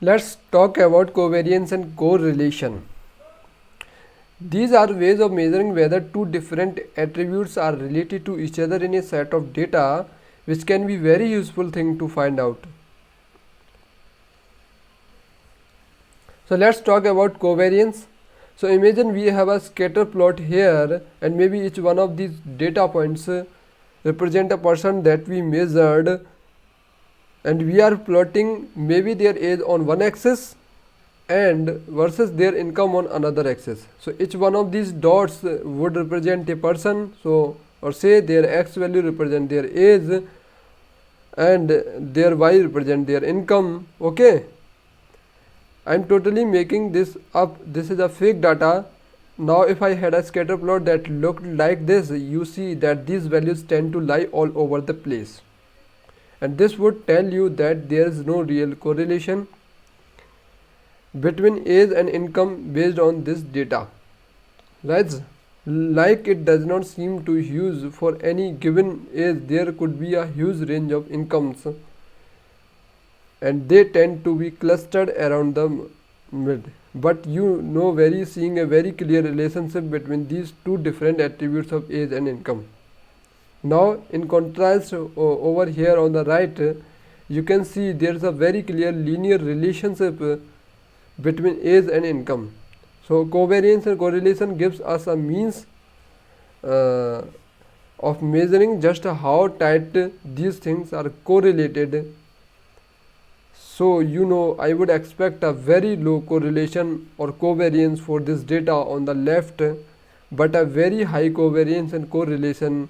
Let's talk about covariance and correlation. These are ways of measuring whether two different attributes are related to each other in a set of data, which can be very useful thing to find out. So let's talk about covariance. So imagine we have a scatter plot here, and maybe each one of these data points represent a person that we measured, and we are plotting maybe their age on one axis and versus their income on another axis. So each one of these dots would represent a person, so or say their x value represent their age and their y represent their income. Okay, I'm totally making this up, this is a fake data. Now if I had a scatter plot that looked like this, you see that these values tend to lie all over the place, and this would tell you that there is no real correlation between age and income based on this data. Right? Like it does not seem to huge for any given age, there could be a huge range of incomes, and they tend to be clustered around the mid. But you know, seeing a very clear relationship between these two different attributes of age and income. Now in contrast, over here on the right, you can see there is a very clear linear relationship between age and income. So covariance and correlation gives us a means of measuring just how tight these things are correlated. So you know, I would expect a very low correlation or covariance for this data on the left, but a very high covariance and correlation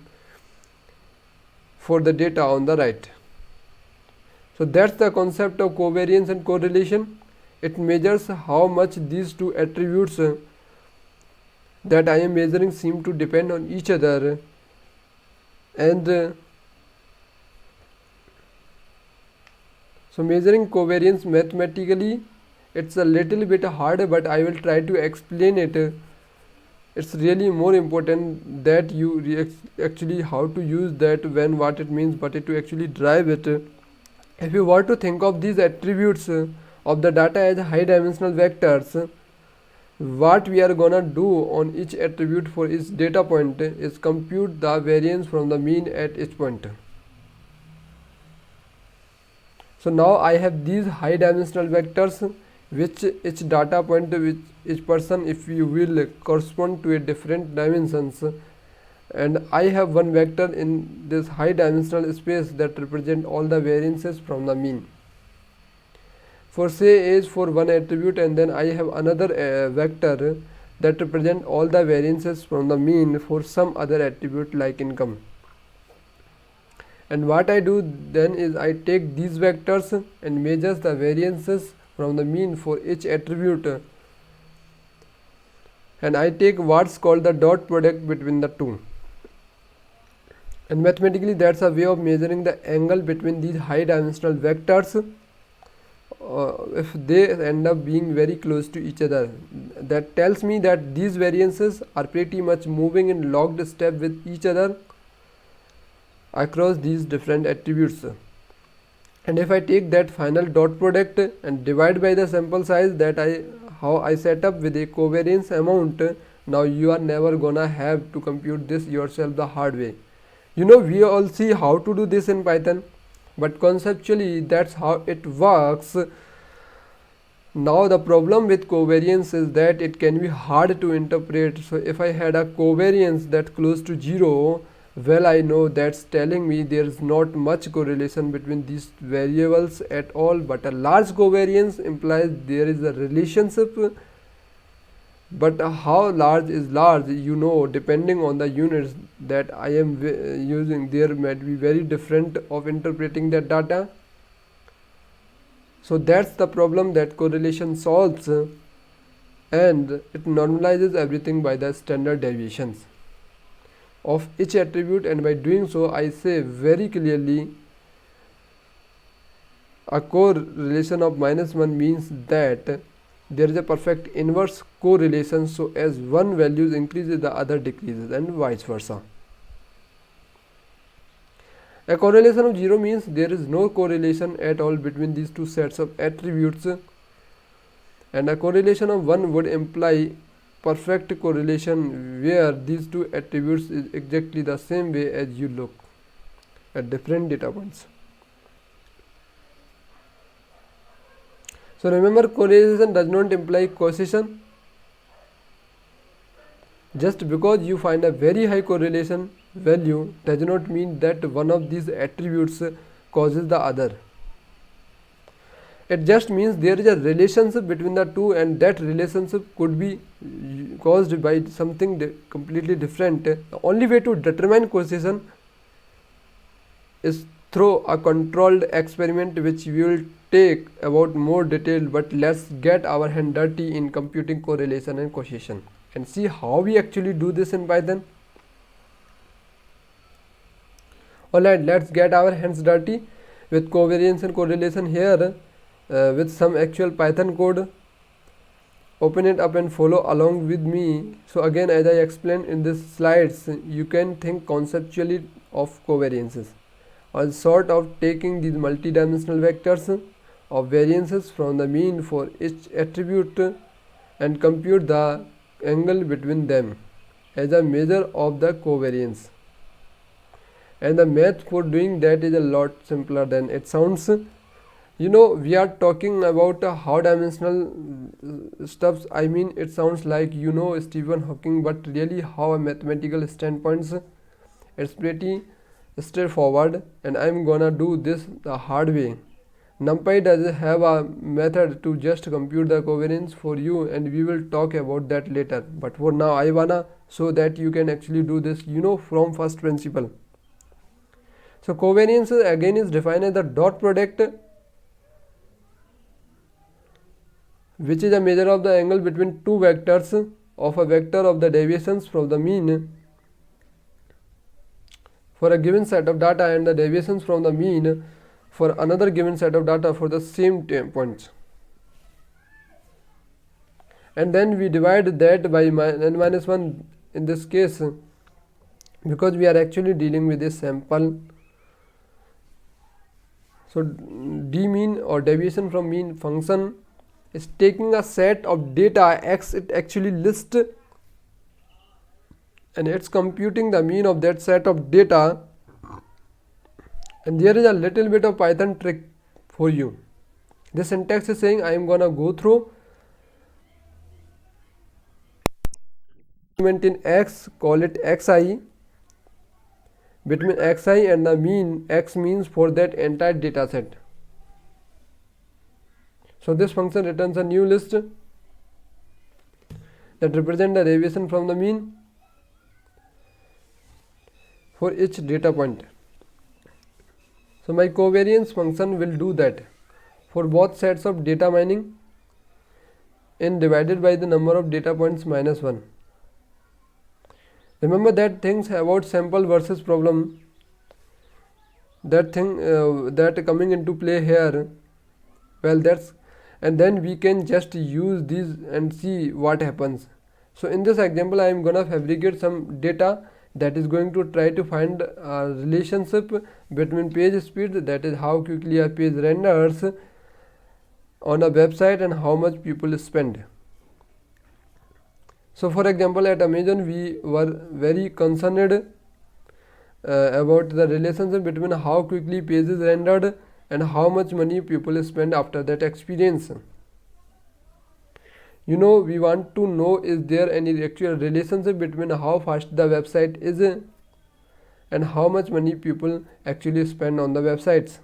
for the data on the right. So that's the concept of covariance and correlation. It measures how much these two attributes that I am measuring seem to depend on each other, and so measuring covariance mathematically, it's a little bit hard, but I will try to explain it. It's really more important that you actually how to use that, when what it means, but to actually drive it. If you want to think of these attributes of the data as high dimensional vectors, what we are gonna do on each attribute for each data point is compute the variance from the mean at each point. So now I have these high dimensional vectors, which each data point, which each person, if you will, correspond to a different dimensions, and I have one vector in this high dimensional space that represent all the variances from the mean. For say age for one attribute, and then I have another vector that represent all the variances from the mean for some other attribute like income. And what I do then is I take these vectors and measures the variances from the mean for each attribute, and I take what's called the dot product between the two. And mathematically, that's a way of measuring the angle between these high dimensional vectors. If they end up being very close to each other, that tells me that these variances are pretty much moving in locked step with each other across these different attributes. And if I take that final dot product and divide by the sample size that how I set up with a covariance amount, now you are never gonna have to compute this yourself the hard way. You know, we all see how to do this in Python, but conceptually that's how it works. Now the problem with covariance is that it can be hard to interpret. So if I had a covariance that's close to 0, well, I know that's telling me there is not much correlation between these variables at all, but a large covariance implies there is a relationship. But how large is large, you know, depending on the units that I am using, there might be very different of interpreting that data. So that's the problem that correlation solves, and it normalizes everything by the standard deviations of each attribute. And by doing so, I say very clearly a correlation of -1 means that there is a perfect inverse correlation, so as one value increases the other decreases, and vice versa. A correlation of 0 means there is no correlation at all between these two sets of attributes. and a correlation of 1 would imply perfect correlation where these two attributes is exactly the same way as you look at different data points. So remember, correlation does not imply causation. Just because you find a very high correlation value does not mean that one of these attributes causes the other. It just means there is a relationship between the two, and that relationship could be caused by something completely different. The only way to determine causation is through a controlled experiment, which we will take about more detail, but let's get our hand dirty in computing correlation and causation and see how we actually do this in Python. Alright, let's get our hands dirty with covariance and correlation here with some actual Python code. Open it up and follow along with me. So again, as I explained in these slides, you can think conceptually of covariances, a sort of taking these multidimensional vectors of variances from the mean for each attribute and compute the angle between them as a measure of the covariance. And the math for doing that is a lot simpler than it sounds. You know, we are talking about how dimensional stuffs. I mean, it sounds like you know Stephen Hawking, but really how a mathematical standpoints, it's pretty straightforward, and I'm gonna do this the hard way. NumPy does have a method to just compute the covariance for you, and we will talk about that later. But for now, I wanna show that you can actually do this, you know, from first principle. So covariance again is defined as the dot product, which is a measure of the angle between two vectors of a vector of the deviations from the mean for a given set of data and the deviations from the mean for another given set of data for the same points. And then we divide that by n minus 1 in this case, because we are actually dealing with a sample. So d mean or deviation from mean function is taking a set of data x, it actually lists, and it's computing the mean of that set of data. And there is a little bit of Python trick for you. The syntax is saying I am gonna go through in x, call it xi, between xi and the mean. X means for that entire data set. So this function returns a new list that represents the deviation from the mean for each data point. So my covariance function will do that for both sets of data mining n divided by the number of data points minus 1. Remember that things about sample versus problem, that thing that coming into play here. Well, that's, and then we can just use these and see what happens. So in this example, I am gonna fabricate some data that is going to try to find a relationship between page speed, that is how quickly a page renders on a website, and how much people spend. So for example, at Amazon we were very concerned about the relationship between how quickly pages rendered and how much money people spend after that experience. You know, we want to know, is there any actual relationship between how fast the website is and how much money people actually spend on the websites.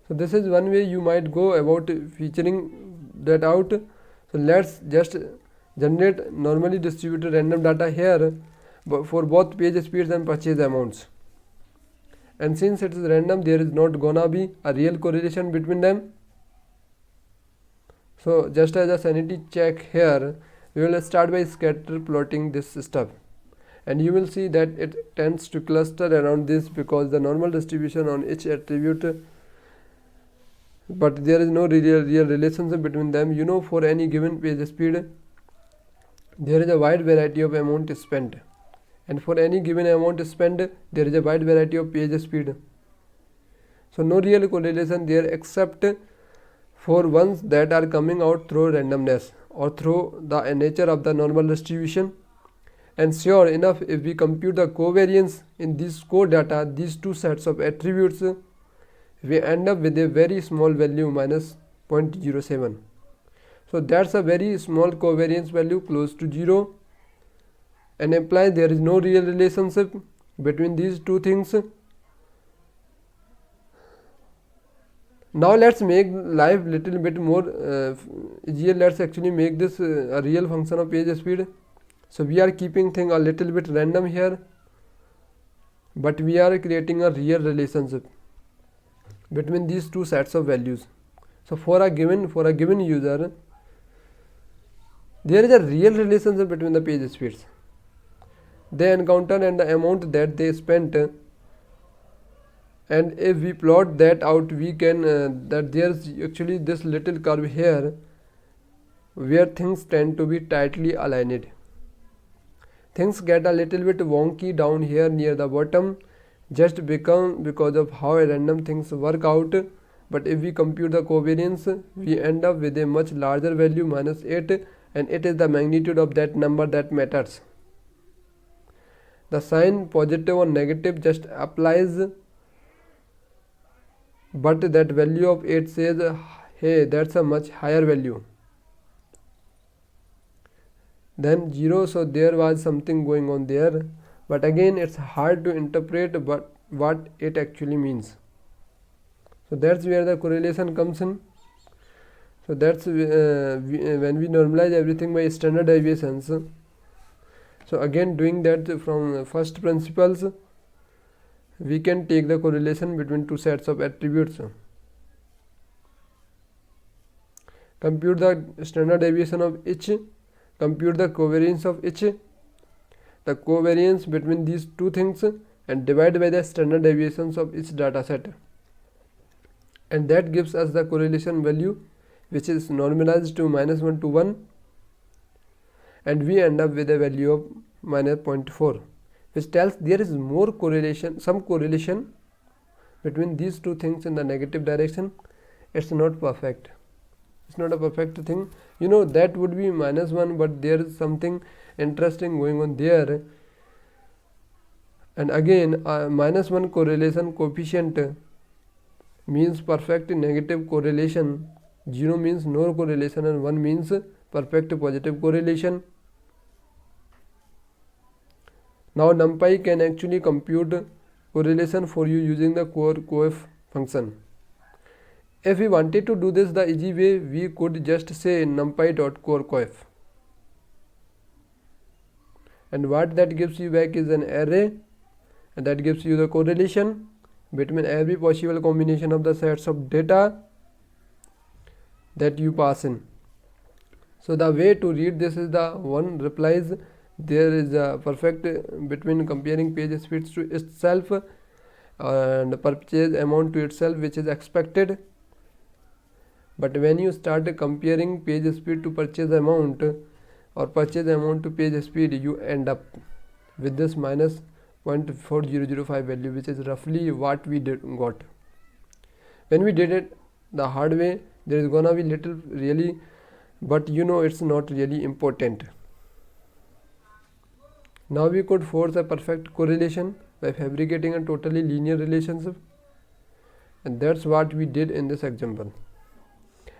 So this is one way you might go about featuring that out. So let's just generate normally distributed random data here for both page speeds and purchase amounts. And since it is random, there is not gonna be a real correlation between them. So just as a sanity check here, we will start by scatter plotting this stuff, and you will see that it tends to cluster around this because the normal distribution on each attribute, but there is no real relationship between them. You know, for any given page speed, there is a wide variety of amount spent, and for any given amount spent, there is a wide variety of page speed. So no real correlation there except for ones that are coming out through randomness or through the nature of the normal distribution. And sure enough, if we compute the covariance in this core data, these two sets of attributes, we end up with a very small value minus 0.07. So that's a very small covariance value close to 0, and implies there is no real relationship between these two things. Now let's make life little bit more easier. Let's actually make this a real function of page speed. So we are keeping thing a little bit random here, but we are creating a real relationship between these two sets of values. So for a given user, there is a real relationship between the page speeds they encounter and the amount that they spent. And if we plot that out, we can that there's actually this little curve here where things tend to be tightly aligned. Things get a little bit wonky down here near the bottom just because of how random things work out. But if we compute the covariance, we end up with a much larger value, minus 8, and it is the magnitude of that number that matters. The sign positive or negative just applies, but that value of 8 says, hey, that's a much higher value than 0, so there was something going on there. But again, it's hard to interpret what it actually means. So that's where the correlation comes in. So that's when we normalize everything by standard deviations. So again, doing that from first principles, we can take the correlation between two sets of attributes. Compute the standard deviation of each, compute the covariance of each, the covariance between these two things, and divide by the standard deviations of each data set. And that gives us the correlation value, which is normalized to -1 to 1, and we end up with a value of -0.4, which tells there is more correlation, some correlation between these two things in the negative direction. It's not perfect. It's not a perfect thing. You know, that would be -1, but there is something interesting going on there. And again, -1 correlation coefficient means perfect negative correlation, 0 means no correlation, and 1 means perfect positive correlation. Now NumPy can actually compute correlation for you using the core coef function. If we wanted to do this the easy way, we could just say numpy.corecoef, and what that gives you back is an array, and that gives you the correlation between every possible combination of the sets of data that you pass in. So the way to read this is the one replies there is a perfect between comparing page speeds to itself and purchase amount to itself, which is expected. But when you start comparing page speed to purchase amount or purchase amount to page speed, you end up with this minus 0.4005 value, which is roughly what we got. When we did it the hard way, there is gonna be little really, but you know it's not really important. Now we could force a perfect correlation by fabricating a totally linear relationship, and that's what we did in this example.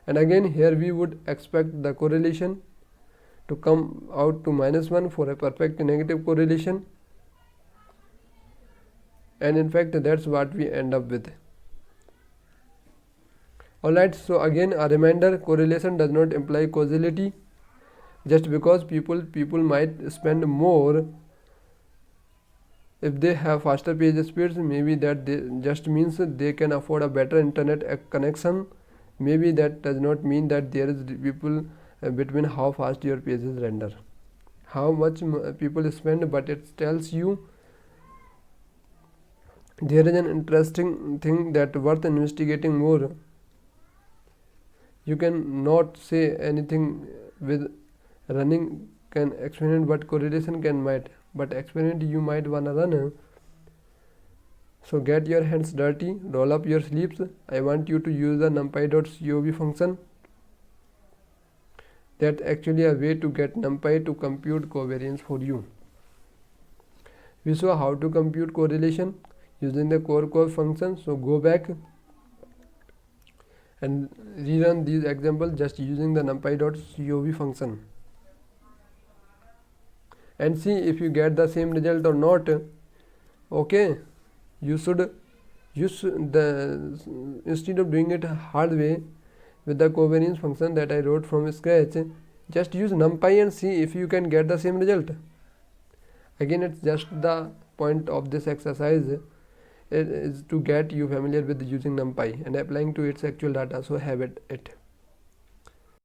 And again, here we would expect the correlation to come out to -1 for a perfect negative correlation, and in fact that's what we end up with. Alright, so again a reminder, correlation does not imply causality. Just because people might spend more if they have faster page speeds, maybe that just means they can afford a better internet connection. Maybe that does not mean that there is people between how fast your pages render, how much people spend, but it tells you there is an interesting thing that worth investigating more. You can not say anything with running can experiment, but correlation can might. But experiment you might wanna run So get your hands dirty, roll up your sleeves. I want you to use the numpy.cov function. That's actually a way to get numpy to compute covariance for you. We saw how to compute correlation using the core function. So go back and rerun these examples just using the numpy.cov function and see if you get the same result or not. Okay, you should use the instead of doing it hard way with the covariance function that I wrote from scratch, just use numpy and see if you can get the same result. Again, it's just the point of this exercise is to get you familiar with using numpy and applying to its actual data, so have it.